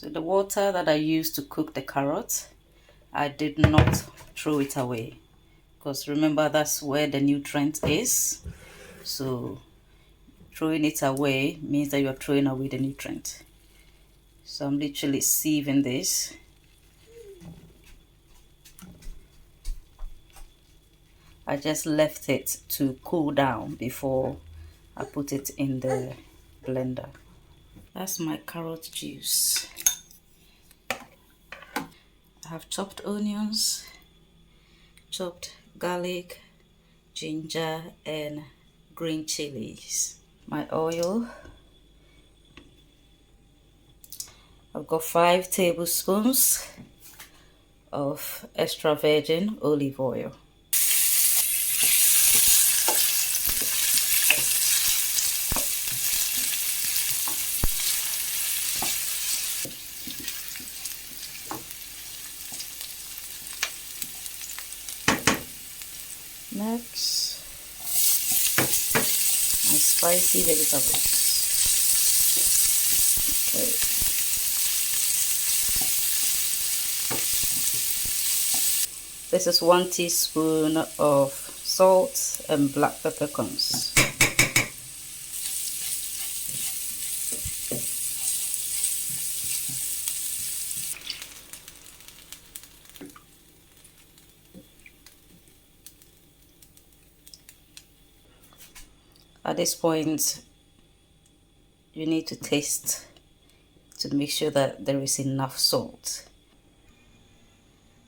So the water that I used to cook the carrot, I did not throw it away, because remember, that's where the nutrient is. So throwing it away means that you're throwing away the nutrient. So I'm literally sieving this. I just left it to cool down before I put it in the blender. That's my carrot juice. I have chopped onions, chopped garlic, ginger, and green chilies. My oil. I've got 5 tablespoons of extra virgin olive oil. Next, my spicy vegetables. Okay. This is 1 teaspoon of salt and black peppercorns. At this point, you need to taste to make sure that there is enough salt.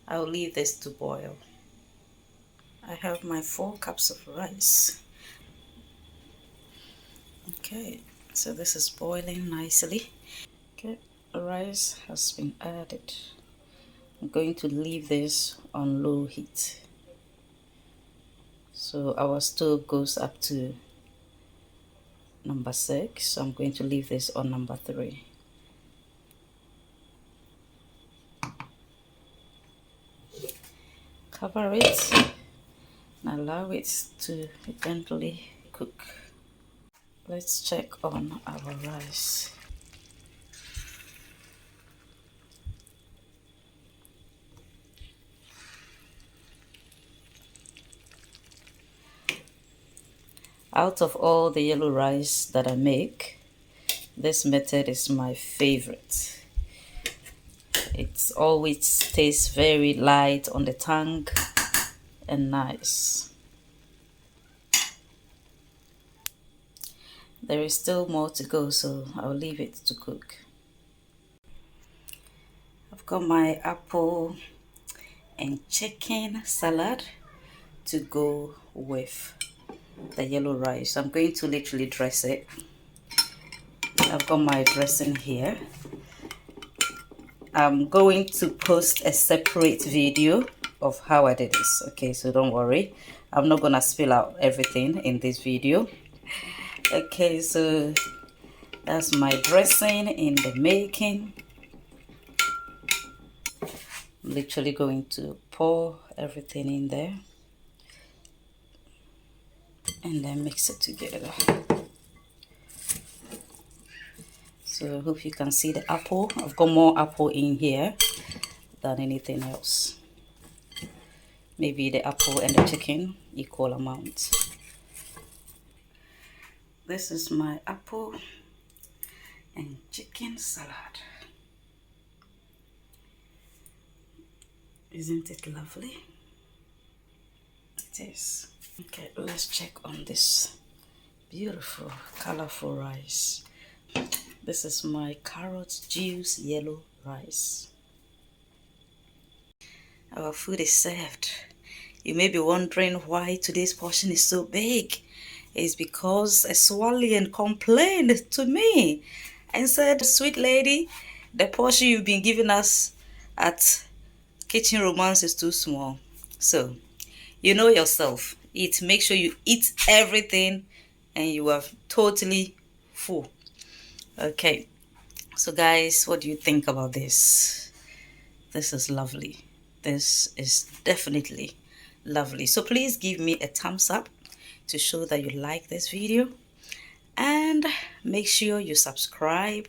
I'll leave this to boil. I have my 4 cups of rice. Okay, so this is boiling nicely. Okay, the rice has been added. I'm going to leave this on low heat. So our stove goes up to number 6, so I'm going to leave this on number 3. Cover it and allow it to gently cook. Let's check on our rice. Out of all the yellow rice that I make, this method is my favorite. It always tastes very light on the tongue and nice. There is still more to go, so I'll leave it to cook. I've got my apple and chicken salad to go with the yellow rice. I'm going to literally dress it. I've got my dressing here. I'm going to post a separate video of how I did this, okay, so don't worry. I'm not gonna spill out everything in this video. Okay, so that's my dressing in the making. I'm literally going to pour everything in there and then mix it together. So I hope you can see the apple. I've got more apple in here than anything else. Maybe the apple and the chicken equal amount. This is my apple and chicken salad. Isn't it lovely? It is. Okay, let's check on this beautiful, colorful rice. This is my carrot juice yellow rice. Our food is served. You may be wondering why today's portion is so big. It's because a Swalian complained to me and said, "Sweet lady, the portion you've been giving us at Kitchen Romance is too small." So, you know yourself. Make sure you eat everything and you are totally full. Okay, so guys, what do you think about this? This is lovely. This is definitely lovely. So please give me a thumbs up to show that you like this video, and make sure you subscribe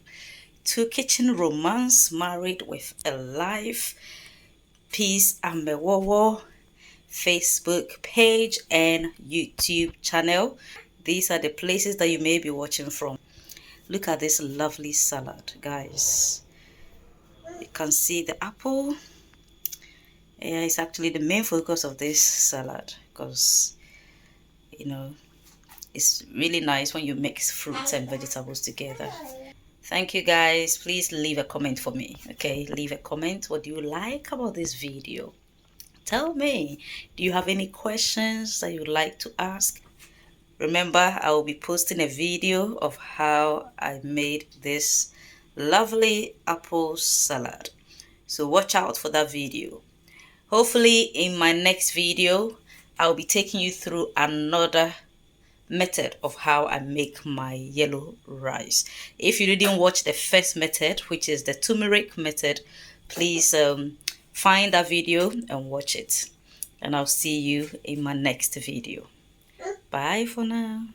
to Kitchen Romance Married with a Life. Peace Amewowor Facebook page and YouTube channel. These are the places that you may be watching from. Look at this lovely salad, guys. You can see the apple. Yeah, it's actually the main focus of this salad because, you know, it's really nice when you mix fruits and vegetables together. Thank you guys. Please leave a comment for me. Okay, leave a comment. What do you like about this video? Tell me, do you have any questions that you'd like to ask? Remember, I will be posting a video of how I made this lovely apple salad. So watch out for that video. Hopefully in my next video, I'll be taking you through another method of how I make my yellow rice. If you didn't watch the first method, which is the turmeric method, please find that video and watch it. And I'll see you in my next video. Bye for now.